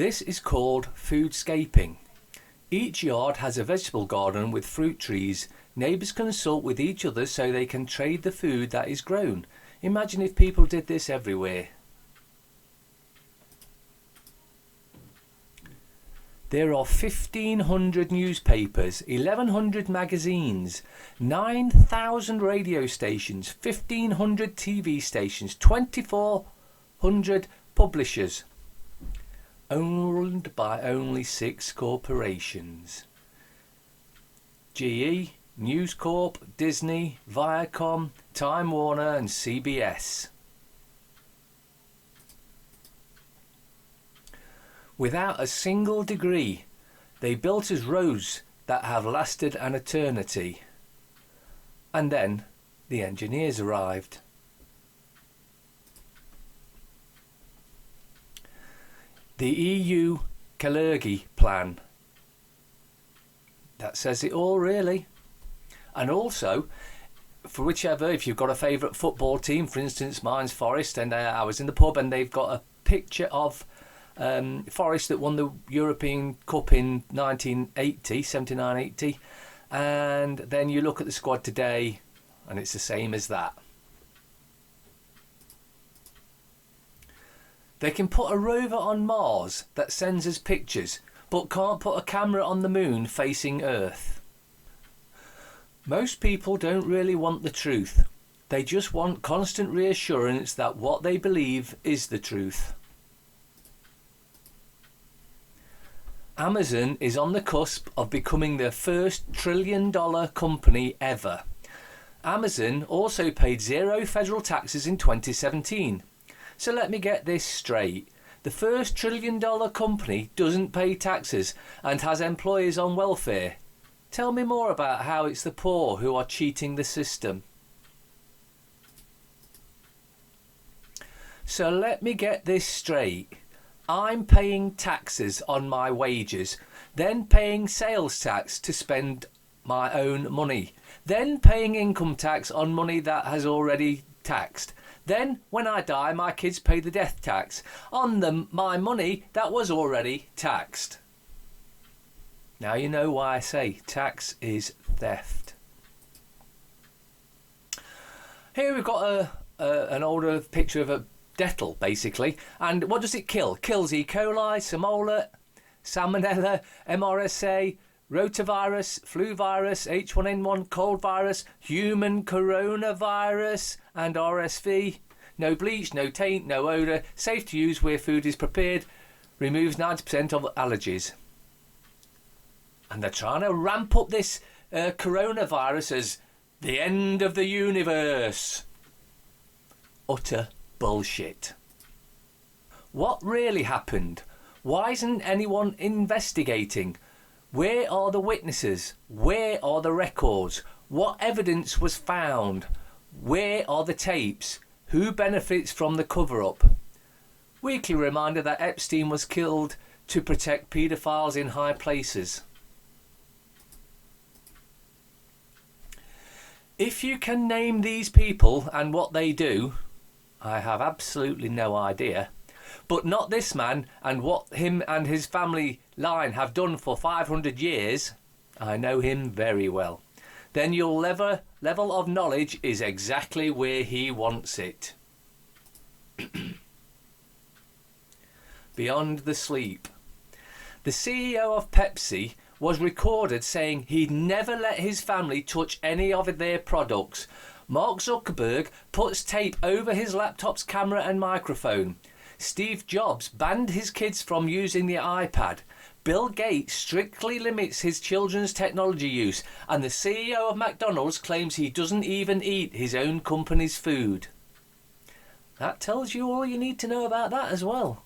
This is called foodscaping. Each yard has a vegetable garden with fruit trees. Neighbours consult with each other so they can trade the food that is grown. Imagine if people did this everywhere. There are 1,500 newspapers, 1,100 magazines, 9,000 radio stations, 1,500 TV stations, 2,400 publishers, owned by only 6 corporations. GE, News Corp, Disney, Viacom, Time Warner and CBS. Without a single degree, they built us roads that have lasted an eternity. And then the engineers arrived. The EU Gulag plan. That says it all, really. And also, for whichever, if you've got a favourite football team, for instance, mine's Forest, and I was in the pub and they've got a picture of Forest that won the European Cup in 1980, 79-80, and then you look at the squad today and it's the same as that. They can put a rover on Mars that sends us pictures, but can't put a camera on the moon facing Earth. Most people don't really want the truth. They just want constant reassurance that what they believe is the truth. Amazon is on the cusp of becoming the first trillion-dollar company ever. Amazon also paid 0 federal taxes in 2017. So let me get this straight. The first trillion-dollar company doesn't pay taxes and has employees on welfare. Tell me more about how it's the poor who are cheating the system. So let me get this straight. I'm paying taxes on my wages, then paying sales tax to spend my own money, then paying income tax on money that has already taxed. Then, when I die, my kids pay the death tax on my money that was already taxed. Now you know why I say tax is theft. Here we've got an older picture of a Dettel, basically. And what does it kill? Kills E. coli, salmonella, MRSA, rotavirus, flu virus, H1N1, cold virus, human coronavirus and RSV. No bleach, no taint, no odour, safe to use where food is prepared, removes 90% of allergies. And they're trying to ramp up this coronavirus as the end of the universe. Utter bullshit. What really happened? Why isn't anyone investigating? Where are the witnesses? Where are the records? What evidence was found? Where are the tapes? Who benefits from the cover-up? Weekly reminder that Epstein was killed to protect paedophiles in high places. If you can name these people and what they do, I have absolutely no idea. But not this man and what him and his family line have done for 500 years. I know him very well. Then your level of knowledge is exactly where he wants it. Beyond the sleep. The CEO of Pepsi was recorded saying he'd never let his family touch any of their products. Mark Zuckerberg puts tape over his laptop's camera and microphone. Steve Jobs banned his kids from using the iPad. Bill Gates strictly limits his children's technology use. And the CEO of McDonald's claims he doesn't even eat his own company's food. That tells you all you need to know about that as well.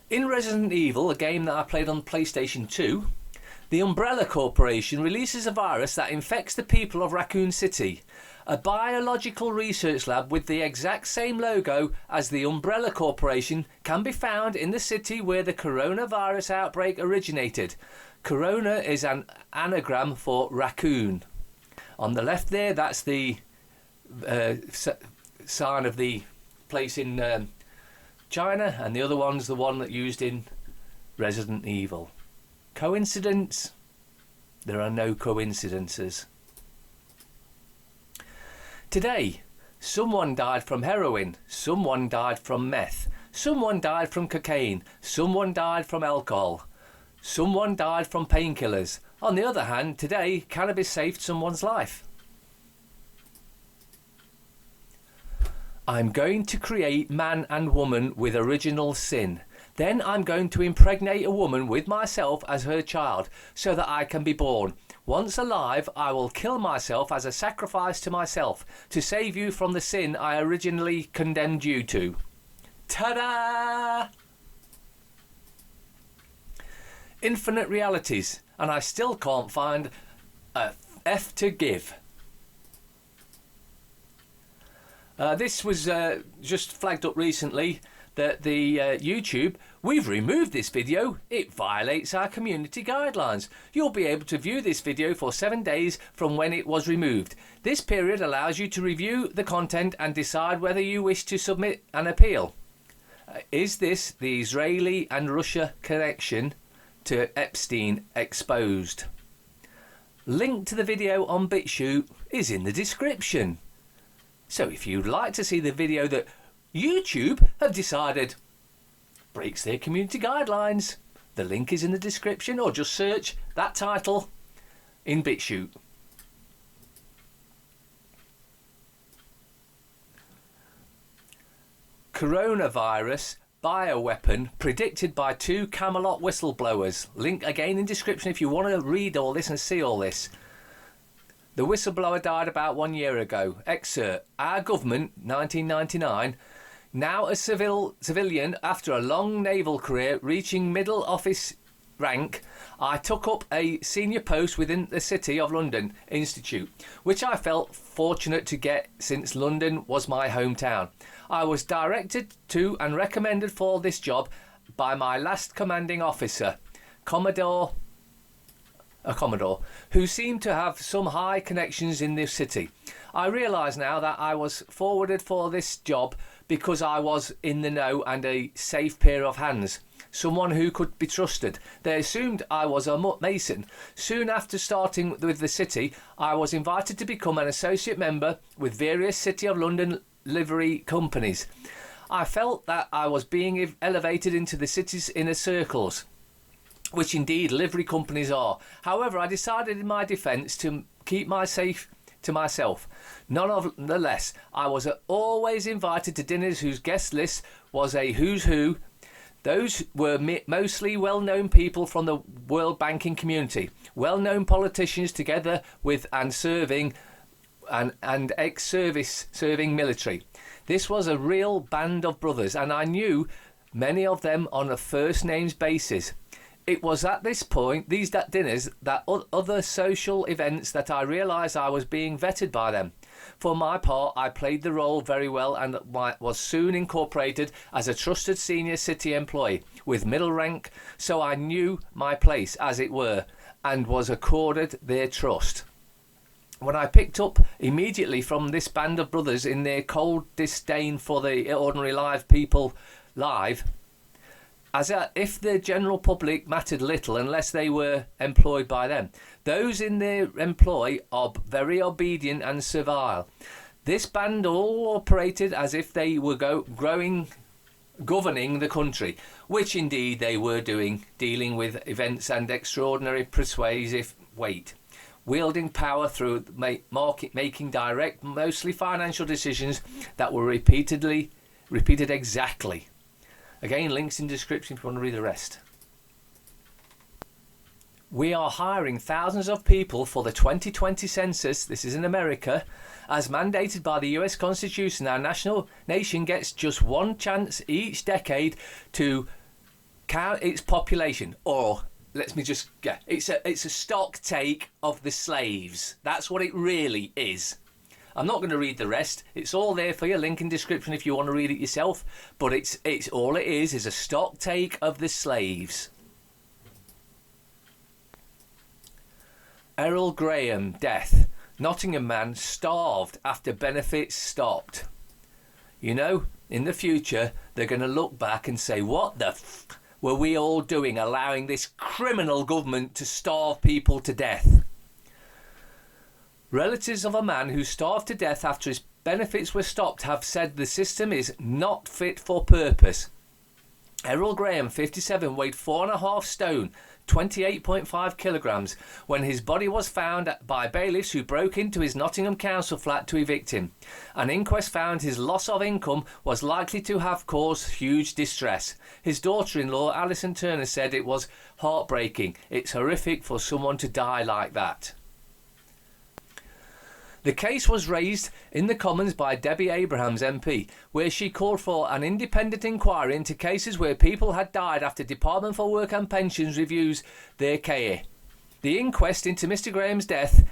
In Resident Evil, a game that I played on PlayStation 2, the Umbrella Corporation releases a virus that infects the people of Raccoon City. A biological research lab with the exact same logo as the Umbrella Corporation can be found in the city where the coronavirus outbreak originated. Corona is an anagram for raccoon. On the left there, that's the sign of the place in China, and the other one's the one that used in Resident Evil. Coincidence? There are no coincidences. Today, someone died from heroin, someone died from meth, someone died from cocaine, someone died from alcohol, someone died from painkillers. On the other hand, today, cannabis saved someone's life. I'm going to create man and woman with original sin. Then I'm going to impregnate a woman with myself as her child, so that I can be born. Once alive, I will kill myself as a sacrifice to myself, to save you from the sin I originally condemned you to. Ta-da! Infinite realities, and I still can't find a F to give. This was just flagged up recently that the YouTube, we've removed this video, it violates our community guidelines. You'll be able to view this video for 7 days from when it was removed. This period allows you to review the content and decide whether you wish to submit an appeal. Is this the Israeli and Russia connection to Epstein exposed? Link to the video on BitChute is in the description. So if you'd like to see the video that YouTube have decided breaks their community guidelines, the link is in the description, or just search that title in BitChute. Coronavirus bioweapon predicted by 2 Camelot whistleblowers. Link again in description if you want to read all this and see all this. The whistleblower died about 1 year ago. Excerpt. Our government, 1999, now a civilian after a long naval career reaching middle office rank, I took up a senior post within the City of London Institute, which I felt fortunate to get since London was my hometown. I was directed to and recommended for this job by my last commanding officer, a Commodore, who seemed to have some high connections in this city. I realise now that I was forwarded for this job because I was in the know and a safe pair of hands, someone who could be trusted. They assumed I was a mason. Soon after starting with the city, I was invited to become an associate member with various City of London livery companies. I felt that I was being elevated into the city's inner circles, which indeed livery companies are. However, I decided in my defence to keep my safe to myself. Nonetheless, I was always invited to dinners whose guest list was a who's who. Those were mostly well-known people from the world banking community, well-known politicians together with and ex-service serving military. This was a real band of brothers, and I knew many of them on a first names basis. It was at this point, these dinners, that other social events, that I realised I was being vetted by them. For my part, I played the role very well and was soon incorporated as a trusted senior city employee with middle rank, so I knew my place, as it were, and was accorded their trust. When I picked up immediately from this band of brothers in their cold disdain for the ordinary live people live, as if the general public mattered little unless they were employed by them. Those in their employ are very obedient and servile. This band all operated as if they were governing the country, which indeed they were doing, dealing with events and extraordinary persuasive weight, wielding power through making direct, mostly financial decisions that were repeated exactly. Again, links in description if you want to read the rest. We are hiring thousands of people for the 2020 census, this is in America, as mandated by the US Constitution. Our nation gets just one chance each decade to count its population, or let me just get, it's a stock take of the slaves. That's what it really is. I'm not going to read the rest. It's all there for you. Link in description if you want to read it yourself. But it's all it is a stock take of the slaves. Errol Graham, death. Nottingham man starved after benefits stopped. You know, in the future, they're going to look back and say, what the were we all doing, allowing this criminal government to starve people to death? Relatives of a man who starved to death after his benefits were stopped have said the system is not fit for purpose. Errol Graham, 57, weighed 4.5 stone, 28.5 kilograms, when his body was found by bailiffs who broke into his Nottingham council flat to evict him. An inquest found his loss of income was likely to have caused huge distress. His daughter-in-law, Alison Turner, said it was heartbreaking. It's horrific for someone to die like that. The case was raised in the Commons by Debbie Abrahams MP, where she called for an independent inquiry into cases where people had died after Department for Work and Pensions reviews their care. The inquest into Mr Graham's death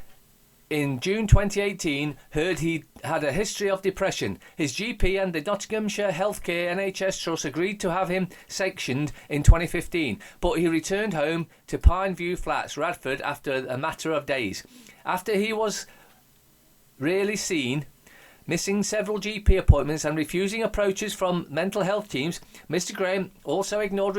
in June 2018 heard he had a history of depression. His GP and the Nottinghamshire Healthcare NHS Trust agreed to have him sectioned in 2015, but he returned home to Pineview Flats, Radford, after a matter of days. After he was rarely seen, missing several GP appointments and refusing approaches from mental health teams, Mr Graham also ignored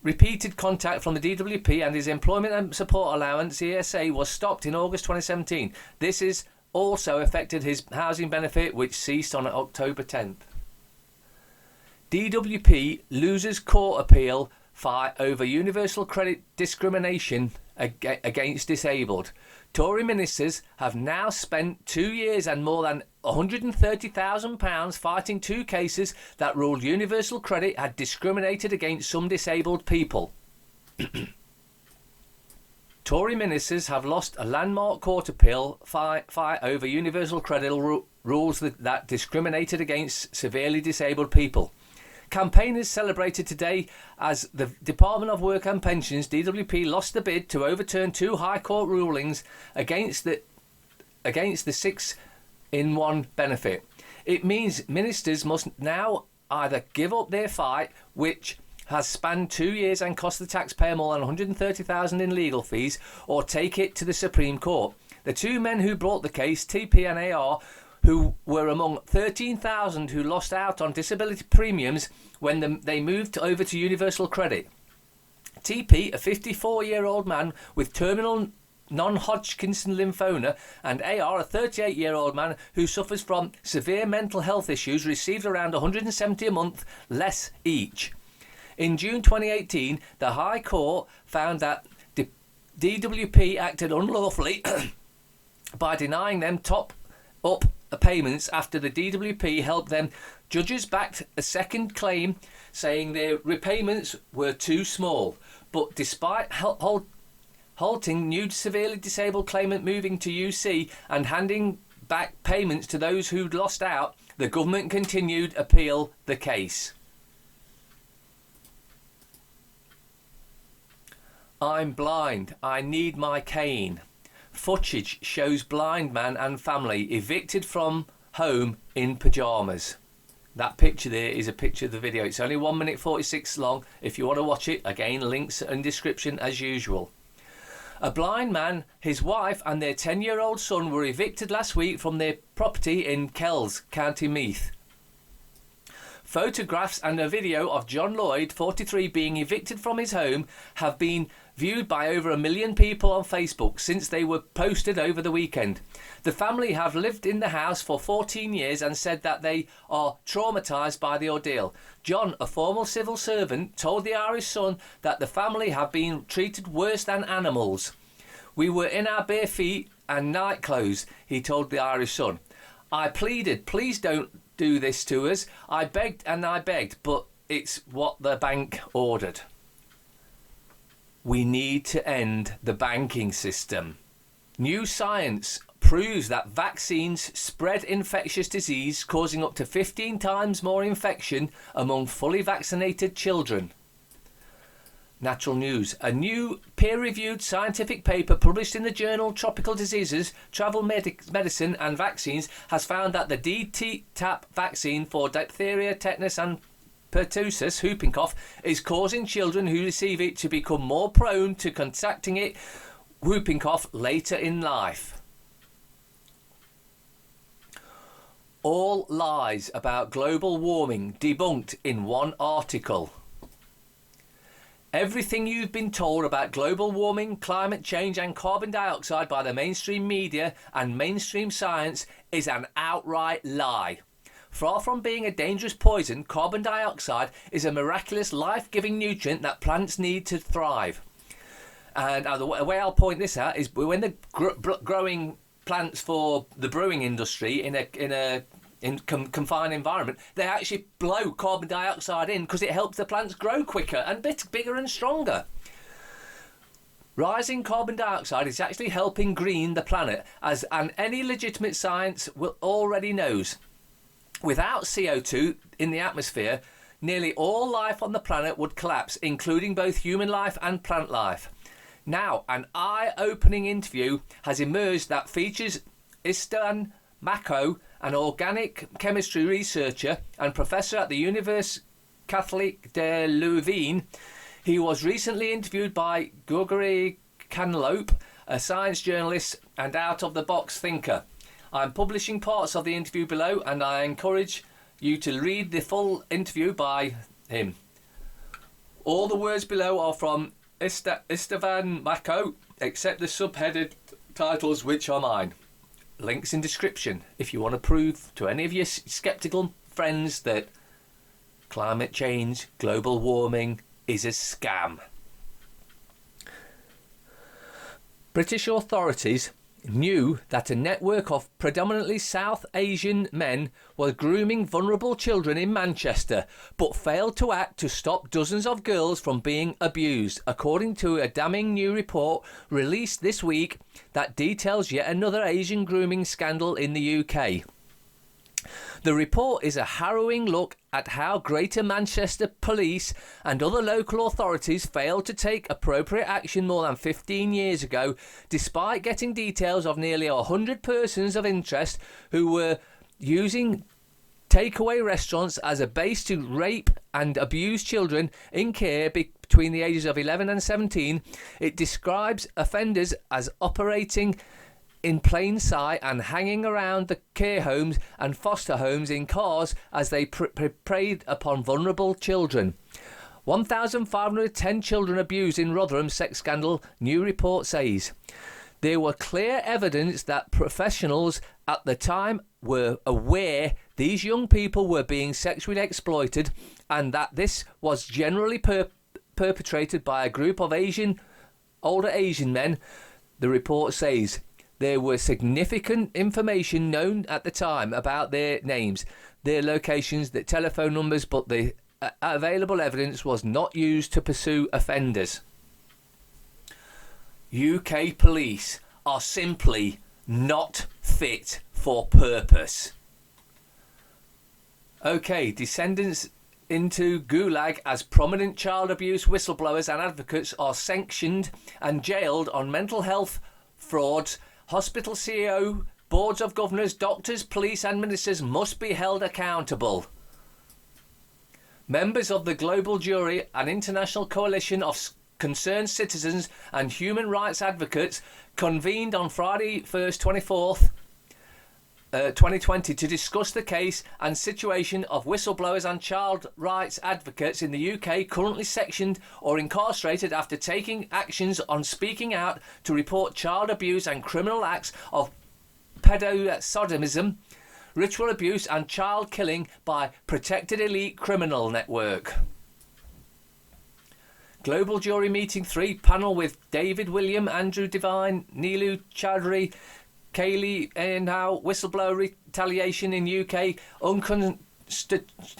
repeated contact from the DWP, and his employment and support allowance ESA was stopped in August 2017. This has also affected his housing benefit, which ceased on October 10th. DWP loses court appeal fight over universal credit discrimination against disabled. Tory ministers have now spent 2 years and more than £130,000 fighting two cases that ruled universal credit had discriminated against some disabled people. Tory ministers have lost a landmark court appeal fight over universal credit rules that discriminated against severely disabled people. Campaigners celebrated today as the Department of Work and Pensions, DWP, lost the bid to overturn two High Court rulings against the 6-in-1 benefit. It means ministers must now either give up their fight, which has spanned 2 years and cost the taxpayer more than $130,000 in legal fees, or take it to the Supreme Court. The two men who brought the case, TP and AR, who were among 13,000 who lost out on disability premiums when they moved over to universal credit. TP, a 54-year-old man with terminal non-Hodgkin's lymphoma, and AR, a 38-year-old man who suffers from severe mental health issues, received around $170 a month less each. In June 2018, the High Court found that DWP acted unlawfully by denying them top-up payments after the DWP helped them. Judges backed a second claim, saying their repayments were too small. But despite halting new severely disabled claimant moving to UC and handing back payments to those who'd lost out, the government continued appeal the case. I'm blind. I need my cane. Footage shows blind man and family evicted from home in pyjamas. That picture there is a picture of the video. It's only 1 minute 46 long. If you want to watch it, again, links and description as usual. A blind man, his wife and their 10-year-old son were evicted last week from their property in Kells, County Meath. Photographs and a video of John Lloyd, 43, being evicted from his home have been viewed by over 1 million people on Facebook since they were posted over the weekend. The family have lived in the house for 14 years and said that they are traumatised by the ordeal. John, a former civil servant, told the Irish Sun that the family have been treated worse than animals. We were in our bare feet and night clothes, he told the Irish Sun. I pleaded, please don't do this to us. I begged and I begged, but it's what the bank ordered. We need to end the banking system. New science proves that vaccines spread infectious disease, causing up to 15 times more infection among fully vaccinated children. Natural news. A new peer-reviewed scientific paper published in the journal Tropical Diseases, Travel Medicine and Vaccines has found that the DTaP vaccine for diphtheria, tetanus and pertussis, whooping cough, is causing children who receive it to become more prone to contracting it, whooping cough, later in life. All lies about global warming debunked in one article. Everything you've been told about global warming, climate change and carbon dioxide by the mainstream media and mainstream science is an outright lie. Far from being a dangerous poison, carbon dioxide is a miraculous life-giving nutrient that plants need to thrive. And the way I'll point this out is when they're growing plants for the brewing industry in a confined environment, they actually blow carbon dioxide in because it helps the plants grow quicker and bigger and stronger. Rising carbon dioxide is actually helping green the planet, and any legitimate science already knows. Without CO2 in the atmosphere, nearly all life on the planet would collapse, including both human life and plant life. Now, an eye-opening interview has emerged that features Istvan Mako, an organic chemistry researcher and professor at the Université Catholique de Leuven. He was recently interviewed by Gulag Camelot, a science journalist and out-of-the-box thinker. I'm publishing parts of the interview below, and I encourage you to read the full interview by him. All the words below are from Istvan Mako, except the subheaded titles, which are mine. Links in description if you want to prove to any of your sceptical friends that climate change, global warming is a scam. British authorities knew that a network of predominantly South Asian men was grooming vulnerable children in Manchester, but failed to act to stop dozens of girls from being abused, according to a damning new report released this week that details yet another Asian grooming scandal in the UK. The report is a harrowing look at how Greater Manchester Police and other local authorities failed to take appropriate action more than 15 years ago, despite getting details of nearly 100 persons of interest who were using takeaway restaurants as a base to rape and abuse children in care between the ages of 11 and 17. It describes offenders as operating in plain sight and hanging around the care homes and foster homes in cars as they preyed upon vulnerable children. 1,510 children abused in Rotherham sex scandal, new report says. There were clear evidence that professionals at the time were aware these young people were being sexually exploited, and that this was generally perpetrated by a group of older Asian men, the report says. There was significant information known at the time about their names, their locations, their telephone numbers, but the available evidence was not used to pursue offenders. UK police are simply not fit for purpose. OK, descendants into Gulag as prominent child abuse whistleblowers and advocates are sanctioned and jailed on mental health frauds. Hospital CEO, boards of governors, doctors, police and ministers must be held accountable. Members of the Global Jury, an international coalition of concerned citizens and human rights advocates, convened on Friday 1st, 24th, 2020 to discuss the case and situation of whistleblowers and child rights advocates in the UK currently sectioned or incarcerated after taking actions on speaking out to report child abuse and criminal acts of pedosodomism, ritual abuse and child killing by protected elite criminal network. Global Jury Meeting 3 panel with David William, Andrew Devine, Neelu Chowdhury, Kaylee Now, whistleblower retaliation in UK,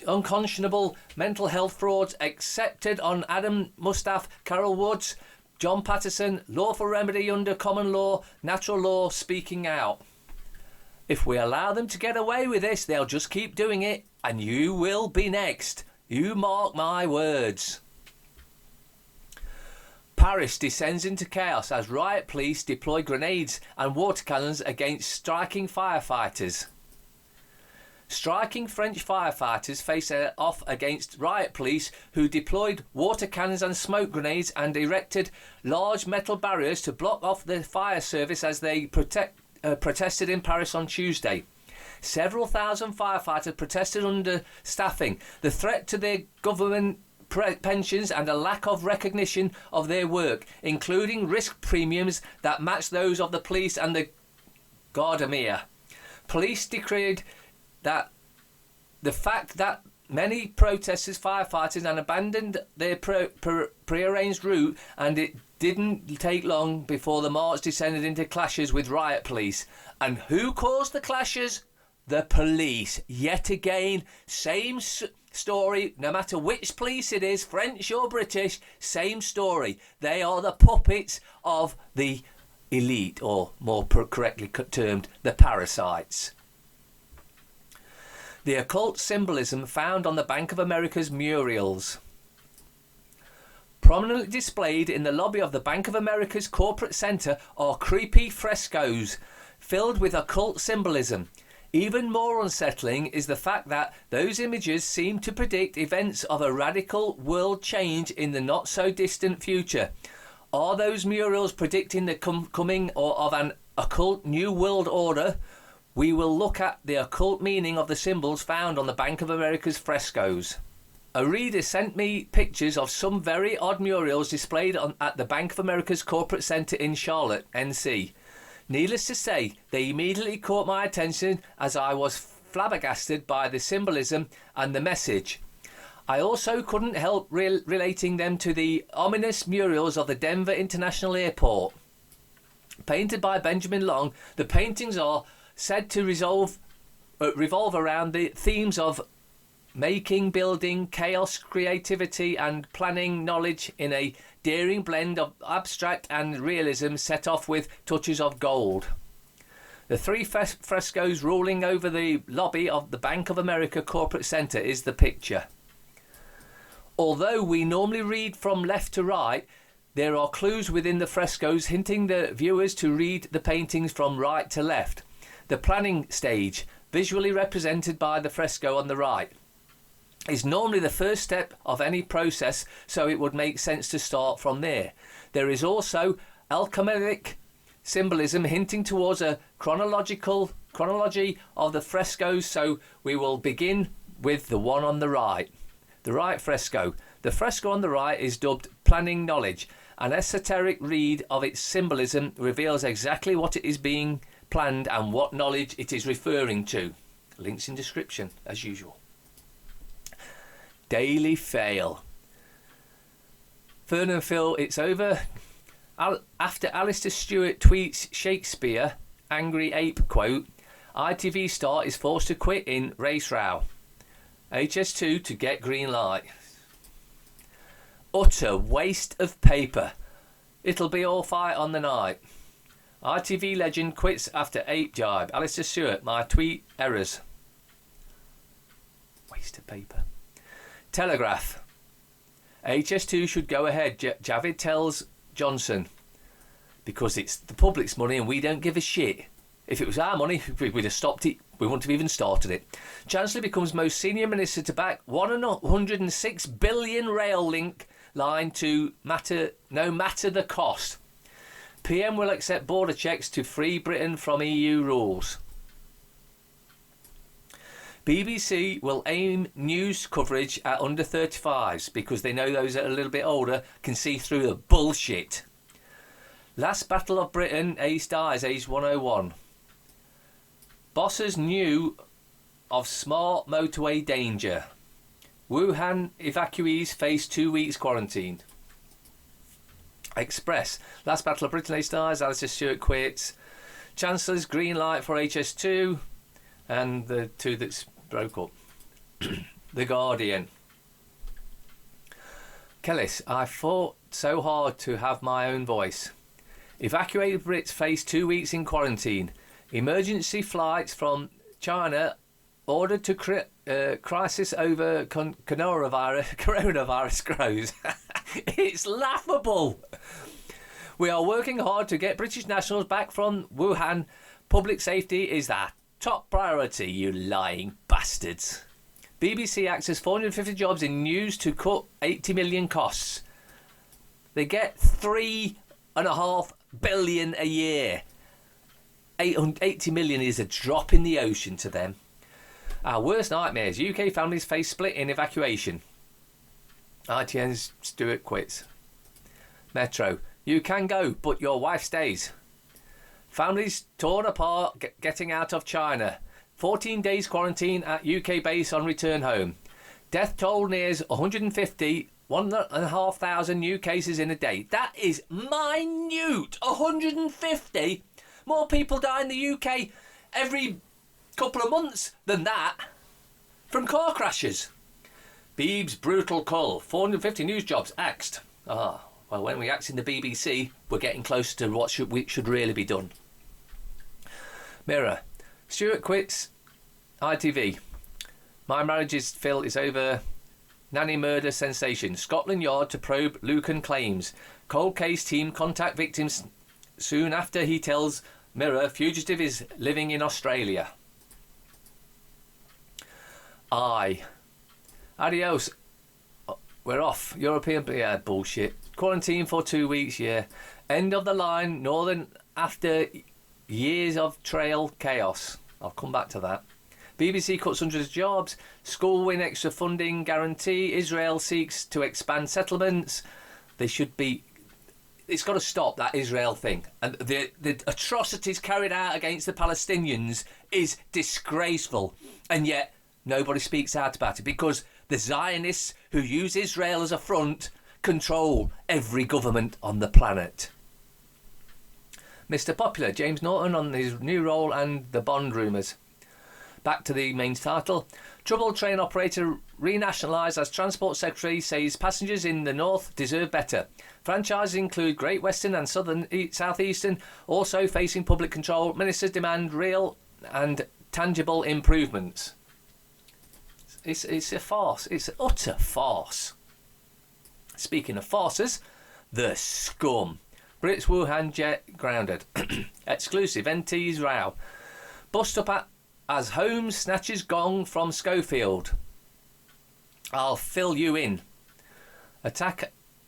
unconscionable mental health frauds accepted on Adam Mustaf, Carol Woods, John Patterson, lawful remedy under common law, natural law, speaking out. If we allow them to get away with this, they'll just keep doing it, and you will be next. You mark my words. Paris descends into chaos as riot police deploy grenades and water cannons against striking firefighters. Striking French firefighters face off against riot police who deployed water cannons and smoke grenades and erected large metal barriers to block off the fire service as they protested in Paris on Tuesday. Several thousand firefighters protested under staffing, the threat to their government pensions and a lack of recognition of their work, including risk premiums that match those of the police and the Gardameer. Police declared that the fact that many protesters, firefighters, and abandoned their prearranged route, and it didn't take long before the march descended into clashes with riot police. And who caused the clashes? The police. Yet again, same story, no matter which police it is, French or British, same story. They are the puppets of the elite, or more correctly termed, the parasites. The occult symbolism found on the Bank of America's murals. Prominently displayed in the lobby of the Bank of America's corporate centre are creepy frescoes filled with occult symbolism. Even more unsettling is the fact that those images seem to predict events of a radical world change in the not-so-distant future. Are those murals predicting the coming of an occult new world order? We will look at the occult meaning of the symbols found on the Bank of America's frescoes. A reader sent me pictures of some very odd murals displayed at the Bank of America's corporate centre in Charlotte, NC. Needless to say, they immediately caught my attention as I was flabbergasted by the symbolism and the message. I also couldn't help relating them to the ominous murals of the Denver International Airport. Painted by Benjamin Long, the paintings are said to revolve around the themes of making, building, chaos, creativity and planning knowledge in a daring blend of abstract and realism set off with touches of gold. The three frescoes ruling over the lobby of the Bank of America corporate centre is the picture. Although we normally read from left to right, there are clues within the frescoes hinting the viewers to read the paintings from right to left. The planning stage, visually represented by the fresco on the right, is normally the first step of any process, so it would make sense to start from there. There is also alchemic symbolism hinting towards a chronology of the frescoes, so we will begin with the one on the right. The right fresco. The fresco on the right is dubbed Planning Knowledge. An esoteric read of its symbolism reveals exactly what it is being planned and what knowledge it is referring to. Links in description, as usual. Daily Fail. Fern and Phil, it's over. After Alistair Stewart tweets Shakespeare, angry ape quote, ITV star is forced to quit in race row. HS2 to get green light. Utter waste of paper. It'll be all fight on the night. ITV legend quits after ape jibe. Alistair Stewart, my tweet errors. Waste of paper. Telegraph. HS2 should go ahead, Javid tells Johnson. Because it's the public's money and we don't give a shit. If it was our money, we'd have stopped it. We wouldn't have even started it. Chancellor becomes most senior minister to back 106 billion rail link line to no matter the cost. PM will accept border checks to free Britain from EU rules. BBC will aim news coverage at under 35s because they know those that are a little bit older can see through the bullshit. Last Battle of Britain, Ace dies, age 101. Bosses knew of smart motorway danger. Wuhan evacuees face 2 weeks quarantine. Express. Last Battle of Britain, Ace dies, Alistair Stewart quits. Chancellor's green light for HS2. And the two that's broke up. The Guardian. Kellis, I fought so hard to have my own voice. Evacuated Brits face 2 weeks in quarantine. Emergency flights from China ordered to crisis over coronavirus grows. It's laughable. We are working hard to get British nationals back from Wuhan. Public safety is our top priority, you lying bastards. BBC access 450 jobs in news to cut 80 million costs. They get 3.5 billion a year. 80 million is a drop in the ocean to them. Our worst nightmares. UK families face split in evacuation. ITN's Stuart quits. Metro. You can go, but your wife stays. Families torn apart getting out of China. 14 days quarantine at UK base on return home. Death toll nears 150. 1,500 new cases in a day. That is minute. 150. More people die in the UK every couple of months than that from car crashes. Beeb's brutal cull. 450 news jobs axed. Well, when we axe in the BBC, we're getting closer to what should really be done. Mirror. Stuart quits ITV. My marriage is over. Nanny murder sensation. Scotland Yard to probe Lucan claims. Cold case team contact victims soon after he tells Mirror fugitive is living in Australia. Adios. We're off. European... Yeah, bullshit. Quarantine for 2 weeks, yeah. End of the line. Northern after years of trail chaos. I'll come back to that. BBC cuts hundreds of jobs. School win extra funding guarantee. Israel seeks to expand settlements. They should be... It's got to stop, that Israel thing. And the atrocities carried out against the Palestinians is disgraceful. And yet, nobody speaks out about it because the Zionists who use Israel as a front control every government on the planet. Mr. Popular, James Norton on his new role and the Bond rumours. Back to the main title. Troubled train operator renationalised as Transport Secretary says passengers in the north deserve better. Franchises include Great Western and South Eastern also facing public control. Ministers demand real and tangible improvements. It's a farce. It's an utter farce. Speaking of farces, the scum. Brits Wuhan jet grounded. Exclusive NT's row. Bust up as Holmes snatches gong from Schofield. I'll fill you in.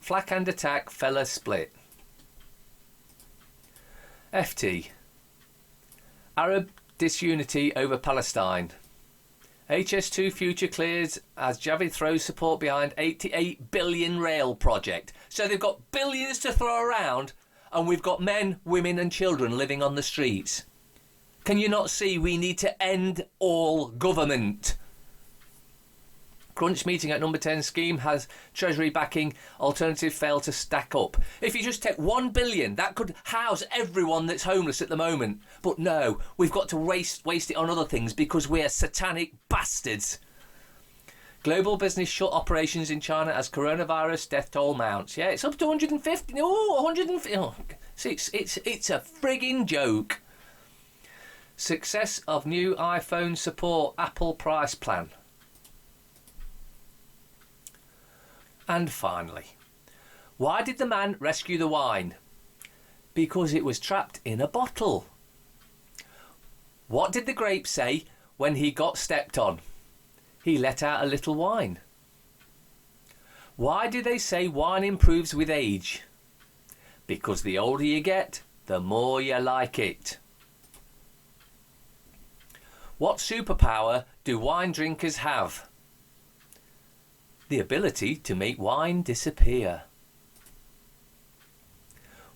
Flak and attack fella split. FT. Arab disunity over Palestine. HS2 future clears as Javid throws support behind 88 billion rail project. So they've got billions to throw around and we've got men, women and children living on the streets. Can you not see we need to end all government? Crunch meeting at number 10 scheme has Treasury backing. Alternative fail to stack up. If you just take 1 billion, that could house everyone that's homeless at the moment. But no, we've got to waste it on other things because we're satanic bastards. Global business shut operations in China as coronavirus death toll mounts. Yeah, it's up to 150. Oh, 150. Oh, it's a frigging joke. Success of new iPhone support Apple price plan. And finally, why did the man rescue the wine? Because it was trapped in a bottle. What did the grape say when he got stepped on? He let out a little wine. Why do they say wine improves with age? Because the older you get, the more you like it. What superpower do wine drinkers have? The ability to make wine disappear.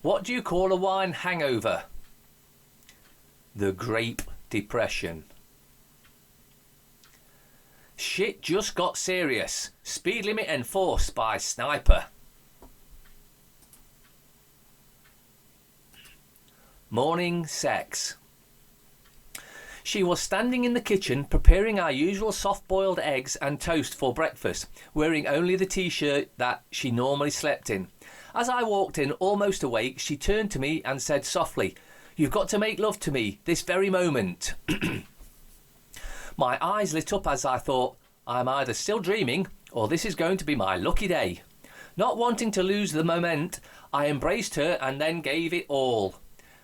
What do you call a wine hangover? The Grape Depression. Shit just got serious. Speed limit enforced by sniper. Morning sex. She was standing in the kitchen preparing our usual soft-boiled eggs and toast for breakfast, wearing only the t-shirt that she normally slept in. As I walked in, almost awake, she turned to me and said softly, "You've got to make love to me this very moment." My eyes lit up as I thought, I'm either still dreaming or this is going to be my lucky day. Not wanting to lose the moment, I embraced her and then gave it all.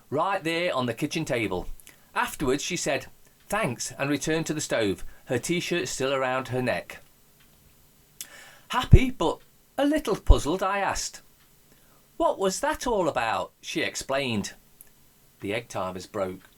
Right there on the kitchen table. Afterwards she said, "Thanks," and returned to the stove, her t-shirt still around her neck. Happy but a little puzzled, I asked, "What was that all about?" She explained. The egg timers broke.